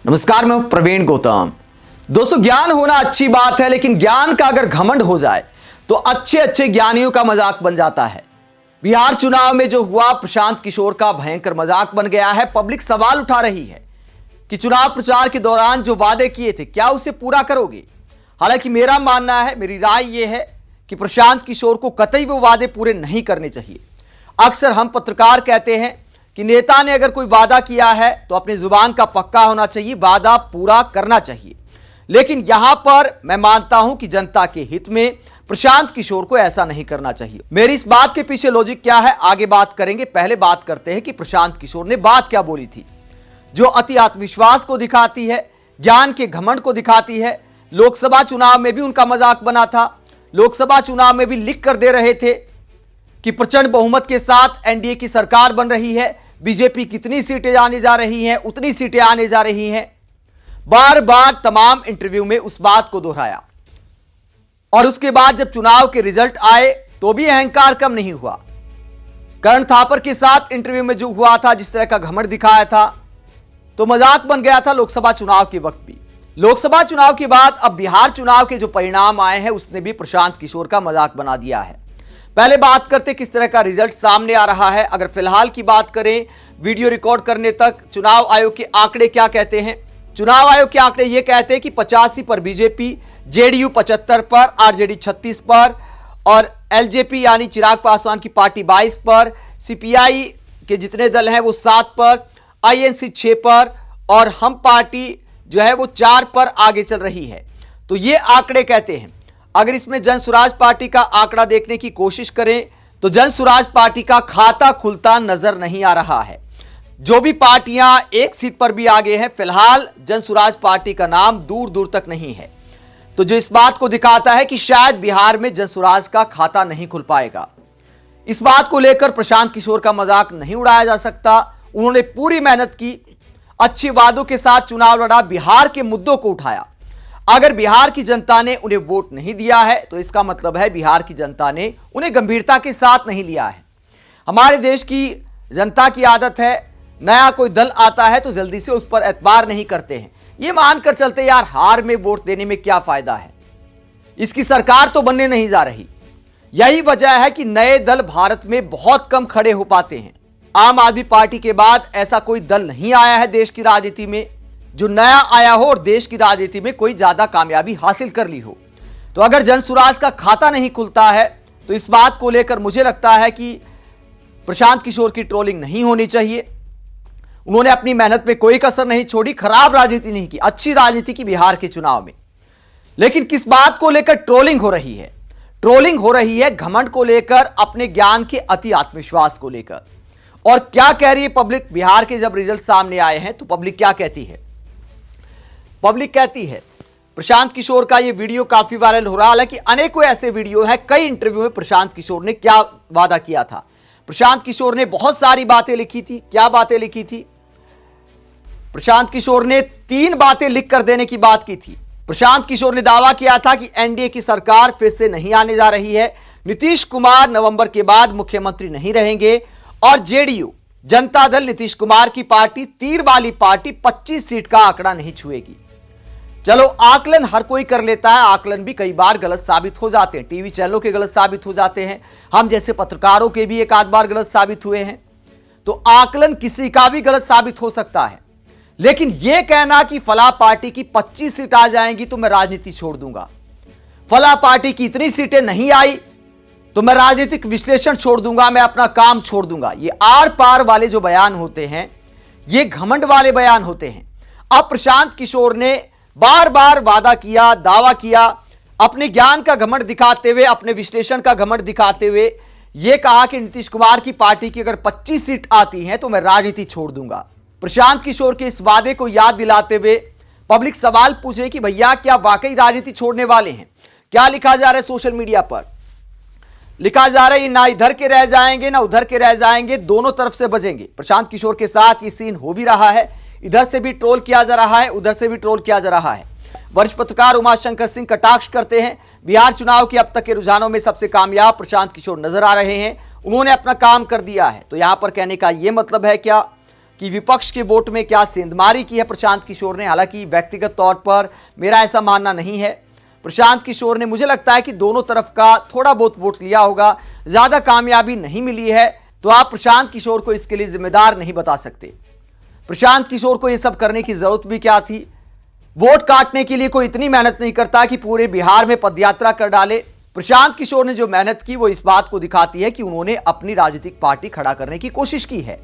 नमस्कार, मैं प्रवीण गौतम। दोस्तों, ज्ञान होना अच्छी बात है, लेकिन ज्ञान का अगर घमंड हो जाए तो अच्छे अच्छे ज्ञानियों का मजाक बन जाता है। बिहार चुनाव में जो हुआ, प्रशांत किशोर का भयंकर मजाक बन गया है। पब्लिक सवाल उठा रही है कि चुनाव प्रचार के दौरान जो वादे किए थे, क्या उसे पूरा करोगे? हालांकि मेरा मानना है, मेरी राय यह है कि प्रशांत किशोर को कतई वो वादे पूरे नहीं करने चाहिए। अक्सर हम पत्रकार कहते हैं कि नेता ने अगर कोई वादा किया है तो अपनी जुबान का पक्का होना चाहिए, वादा पूरा करना चाहिए। लेकिन यहां पर मैं मानता हूं कि जनता के हित में प्रशांत किशोर को ऐसा नहीं करना चाहिए। मेरी इस बात के पीछे लॉजिक क्या है, आगे बात करेंगे। पहले बात करते हैं कि प्रशांत किशोर ने बात क्या बोली थी, जो अति आत्मविश्वास को दिखाती है, ज्ञान के घमंड को दिखाती है। लोकसभा चुनाव में भी उनका मजाक बना था। लोकसभा चुनाव में भी लिख कर दे रहे थे कि प्रचंड बहुमत के साथ एनडीए की सरकार बन रही है, बीजेपी कितनी सीटें आने जा रही हैं, उतनी सीटें आने जा रही हैं। बार बार तमाम इंटरव्यू में उस बात को दोहराया। और उसके बाद जब चुनाव के रिजल्ट आए तो भी अहंकार कम नहीं हुआ। करण थापर के साथ इंटरव्यू में जो हुआ था, जिस तरह का घमंड दिखाया था, तो मजाक बन गया था लोकसभा चुनाव के वक्त भी। लोकसभा चुनाव के बाद अब बिहार चुनाव के जो परिणाम आए हैं, उसने भी प्रशांत किशोर का मजाक बना दिया है। पहले बात करते किस तरह का रिजल्ट सामने आ रहा है। अगर फिलहाल की बात करें, वीडियो रिकॉर्ड करने तक चुनाव आयोग के आंकड़े क्या कहते हैं? चुनाव आयोग के आंकड़े यह कहते हैं कि 85 पर बीजेपी, जेडीयू 75 पर, आरजेडी 36 पर और एलजेपी यानी चिराग पासवान की पार्टी 22 पर, सीपीआई के जितने दल हैं वो 7 पर, आईएनसी 6 पर और हम पार्टी जो है वो 4 पर आगे चल रही है। तो ये आंकड़े कहते हैं। अगर इसमें जन स्वराज पार्टी का आंकड़ा देखने की कोशिश करें तो जन स्वराज पार्टी का खाता खुलता नजर नहीं आ रहा है। जो भी पार्टियां एक सीट पर भी आगे हैं, फिलहाल जन स्वराज पार्टी का नाम दूर दूर तक नहीं है। तो जो इस बात को दिखाता है कि शायद बिहार में जन स्वराज का खाता नहीं खुल पाएगा। इस बात को लेकर प्रशांत किशोर का मजाक नहीं उड़ाया जा सकता। उन्होंने पूरी मेहनत की, अच्छे वादों के साथ चुनाव लड़ा, बिहार के मुद्दों को उठाया। अगर बिहार की जनता ने उन्हें वोट नहीं दिया है तो इसका मतलब है बिहार की जनता ने उन्हें गंभीरता के साथ नहीं लिया है। हमारे देश की जनता की आदत है, नया कोई दल आता है तो जल्दी से उस पर एतबार नहीं करते हैं। ये मानकर चलते यार, हार में वोट देने में क्या फायदा है, इसकी सरकार तो बनने नहीं जा रही। यही वजह है कि नए दल भारत में बहुत कम खड़े हो पाते हैं। आम आदमी पार्टी के बाद ऐसा कोई दल नहीं आया है देश की राजनीति में जो नया आया हो और देश की राजनीति में कोई ज्यादा कामयाबी हासिल कर ली हो। तो अगर जन स्वराज का खाता नहीं खुलता है तो इस बात को लेकर मुझे लगता है कि प्रशांत किशोर की ट्रोलिंग नहीं होनी चाहिए। उन्होंने अपनी मेहनत में कोई कसर नहीं छोड़ी, खराब राजनीति नहीं की, अच्छी राजनीति की बिहार के चुनाव में। लेकिन किस बात को लेकर ट्रोलिंग हो रही है? ट्रोलिंग हो रही है घमंड को लेकर, अपने ज्ञान के अति आत्मविश्वास को लेकर। और क्या कह रही है पब्लिक? बिहार के जब रिजल्ट सामने आए हैं तो पब्लिक क्या कहती है? पब्लिक कहती है प्रशांत किशोर का ये वीडियो काफी वायरल हो रहा है। हालांकि अनेकों ऐसे वीडियो हैं। कई इंटरव्यू में प्रशांत किशोर ने क्या वादा किया था। प्रशांत किशोर ने बहुत सारी बातें लिखी थी। क्या बातें लिखी थी? प्रशांत किशोर ने 3 बातें लिख कर देने की बात की थी। प्रशांत किशोर ने दावा किया था कि एनडीए की सरकार फिर से नहीं आने जा रही है, नीतीश कुमार नवंबर के बाद मुख्यमंत्री नहीं रहेंगे और जेडीयू जनता दल नीतीश कुमार की पार्टी, तीर वाली पार्टी 25 सीट का आंकड़ा नहीं छुएगी। चलो, आकलन हर कोई कर लेता है, आकलन भी कई बार गलत साबित हो जाते हैं। टीवी चैनलों के गलत साबित हो जाते हैं, हम जैसे पत्रकारों के भी एक आध बार गलत साबित हुए हैं। तो आकलन किसी का भी गलत साबित हो सकता है। लेकिन यह कहना कि फला पार्टी की 25 सीट आ जाएंगी तो मैं राजनीति छोड़ दूंगा, फला पार्टी की इतनी सीटें नहीं आई तो मैं राजनीतिक विश्लेषण छोड़ दूंगा, मैं अपना काम छोड़ दूंगा, ये आर पार वाले जो बयान होते हैं, ये घमंड वाले बयान होते हैं। अब प्रशांत किशोर ने बार बार वादा किया, दावा किया, अपने ज्ञान का घमंड दिखाते हुए, अपने विश्लेषण का घमंड दिखाते हुए यह कहा कि नीतीश कुमार की पार्टी की अगर 25 सीट आती हैं तो मैं राजनीति छोड़ दूंगा। प्रशांत किशोर के इस वादे को याद दिलाते हुए पब्लिक सवाल पूछ रही कि भैया क्या वाकई राजनीति छोड़ने वाले हैं? क्या लिखा जा रहा है सोशल मीडिया पर? लिखा जा रहा है ना इधर के रह जाएंगे ना उधर के रह जाएंगे, दोनों तरफ से बजेंगे। प्रशांत किशोर के साथ ये सीन हो भी रहा है, इधर से भी ट्रोल किया जा रहा है, उधर से भी ट्रोल किया जा रहा है। वरिष्ठ पत्रकार उमाशंकर सिंह कटाक्ष करते हैं, बिहार चुनाव के अब तक के रुझानों में सबसे कामयाब प्रशांत किशोर नजर आ रहे हैं, उन्होंने अपना काम कर दिया है। तो यहां पर कहने का यह मतलब है क्या? कि विपक्ष के वोट में क्या सेंधमारी की है प्रशांत किशोर ने। हालांकि व्यक्तिगत तौर पर मेरा ऐसा मानना नहीं है। प्रशांत किशोर ने, मुझे लगता है कि दोनों तरफ का थोड़ा बहुत वोट लिया होगा, ज्यादा कामयाबी नहीं मिली है, तो आप प्रशांत किशोर को इसके लिए जिम्मेदार नहीं बता सकते। प्रशांत किशोर को यह सब करने की जरूरत भी क्या थी? वोट काटने के लिए कोई इतनी मेहनत नहीं करता कि पूरे बिहार में पदयात्रा कर डाले। प्रशांत किशोर ने जो मेहनत की वो इस बात को दिखाती है कि उन्होंने अपनी राजनीतिक पार्टी खड़ा करने की कोशिश की है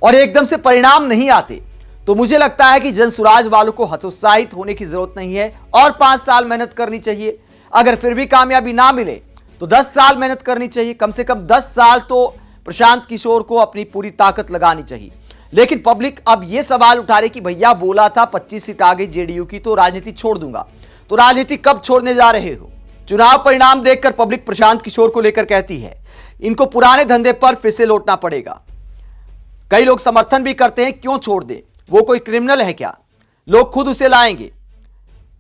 और एकदम से परिणाम नहीं आते। तो मुझे लगता है कि जनसुराज वालों को हतोत्साहित होने की जरूरत नहीं है और 5 साल मेहनत करनी चाहिए। अगर फिर भी कामयाबी ना मिले तो 10 साल मेहनत करनी चाहिए। कम से कम 10 साल तो प्रशांत किशोर को अपनी पूरी ताकत लगानी चाहिए। लेकिन पब्लिक अब यह सवाल उठा रही कि भैया बोला था 25 सीट आ गई जेडीयू की तो राजनीति छोड़ दूंगा। तो राजनीति कब छोड़ने जा रहे हो? चुनाव परिणाम देखकर पब्लिक प्रशांत किशोर को लेकर कहती है इनको पुराने धंधे पर फिर से लौटना पड़ेगा। कई लोग समर्थन भी करते हैं, क्यों छोड़ दे, वो कोई क्रिमिनल है क्या? लोग खुद उसे लाएंगे।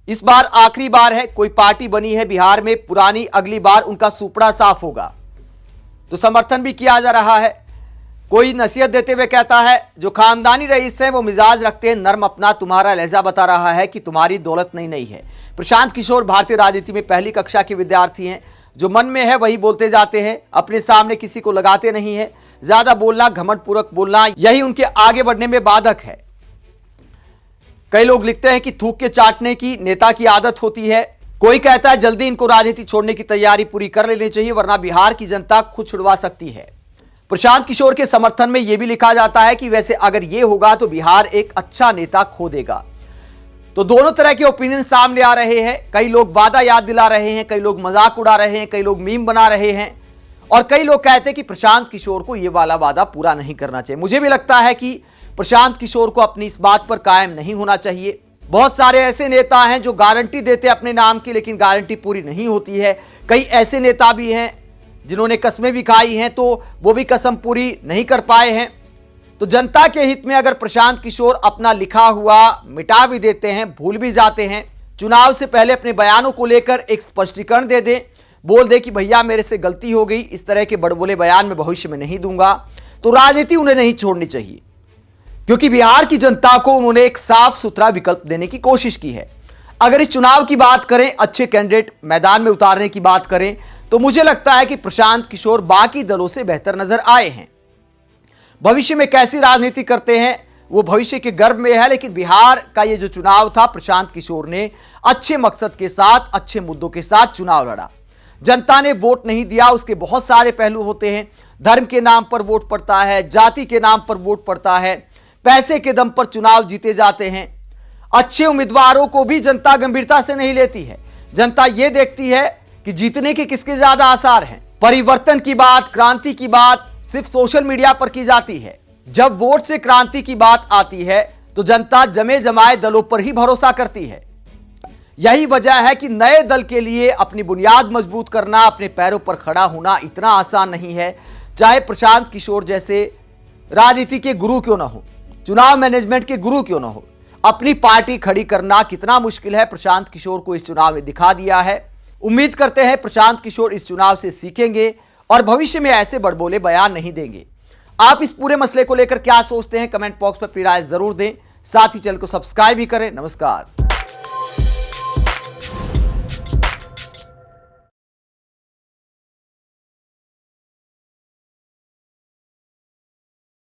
इस बार आखिरी बार है, कोई पार्टी बनी है बिहार में पुरानी, अगली बार उनका सुपड़ा साफ होगा। तो समर्थन भी किया जा रहा है। कोई नसीहत देते हुए कहता है जो खानदानी रईस है वो मिजाज रखते हैं नर्म, अपना तुम्हारा लहजा बता रहा है कि तुम्हारी दौलत नहीं है। प्रशांत किशोर भारतीय राजनीति में पहली कक्षा के विद्यार्थी हैं। जो मन में है वही बोलते जाते हैं, अपने सामने किसी को लगाते नहीं है। ज्यादा बोलना, घमंडपूर्वक बोलना, यही उनके आगे बढ़ने में बाधक है। कई लोग लिखते हैं कि थूक के चाटने की नेता की आदत होती है। कोई कहता है जल्दी इनको राजनीति छोड़ने की तैयारी पूरी कर लेनी चाहिए वरना बिहार की जनता खुद छुड़वा सकती है। प्रशांत किशोर के समर्थन में यह भी लिखा जाता है कि वैसे अगर यह होगा तो बिहार एक अच्छा नेता खो देगा। तो दोनों तरह के ओपिनियन सामने आ रहे हैं। कई लोग वादा याद दिला रहे हैं, कई लोग मजाक उड़ा रहे हैं, कई लोग मीम बना रहे हैं और कई लोग कहते हैं कि प्रशांत किशोर को यह वाला वादा पूरा नहीं करना चाहिए। मुझे भी लगता है कि प्रशांत किशोर को अपनी इस बात पर कायम नहीं होना चाहिए। बहुत सारे ऐसे नेता हैं जो गारंटी देते हैं अपने नाम की, लेकिन गारंटी पूरी नहीं होती है। कई ऐसे नेता भी हैं जिन्होंने कस्में भी खाई हैं तो वो भी कसम पूरी नहीं कर पाए हैं। तो जनता के हित में अगर प्रशांत किशोर अपना लिखा हुआ मिटा भी देते हैं, भूल भी जाते हैं, चुनाव से पहले अपने बयानों को लेकर एक स्पष्टीकरण दे दें, बोल दे कि भैया मेरे से गलती हो गई, इस तरह के बड़बोले बयान में भविष्य में नहीं दूंगा, तो राजनीति उन्हें नहीं छोड़नी चाहिए। क्योंकि बिहार की जनता को उन्होंने एक साफ सुथरा विकल्प देने की कोशिश की है। अगर इस चुनाव की बात करें, अच्छे कैंडिडेट मैदान में उतारने की बात करें, तो मुझे लगता है कि प्रशांत किशोर बाकी दलों से बेहतर नजर आए हैं। भविष्य में कैसी राजनीति करते हैं वो भविष्य के गर्भ में है, लेकिन बिहार का ये जो चुनाव था, प्रशांत किशोर ने अच्छे मकसद के साथ, अच्छे मुद्दों के साथ चुनाव लड़ा। जनता ने वोट नहीं दिया, उसके बहुत सारे पहलू होते हैं। धर्म के नाम पर वोट पड़ता है, जाति के नाम पर वोट पड़ता है, पैसे के दम पर चुनाव जीते जाते हैं। अच्छे उम्मीदवारों को भी जनता गंभीरता से नहीं लेती है। जनता यह देखती है कि जीतने के किसके ज्यादा आसार हैं। परिवर्तन की बात, क्रांति की बात सिर्फ सोशल मीडिया पर की जाती है। जब वोट से क्रांति की बात आती है तो जनता जमे जमाए दलों पर ही भरोसा करती है। यही वजह है कि नए दल के लिए अपनी बुनियाद मजबूत करना, अपने पैरों पर खड़ा होना इतना आसान नहीं है। चाहे प्रशांत किशोर जैसे राजनीति के गुरु क्यों ना हो, चुनाव मैनेजमेंट के गुरु क्यों ना हो, अपनी पार्टी खड़ी करना कितना मुश्किल है, प्रशांत किशोर को इस चुनाव में दिखा दिया है। उम्मीद करते हैं प्रशांत किशोर इस चुनाव से सीखेंगे और भविष्य में ऐसे बड़बोले बयान नहीं देंगे। आप इस पूरे मसले को लेकर क्या सोचते हैं? कमेंट बॉक्स पर अपनी राय जरूर दें। साथ ही चैनल को सब्सक्राइब भी करें। नमस्कार।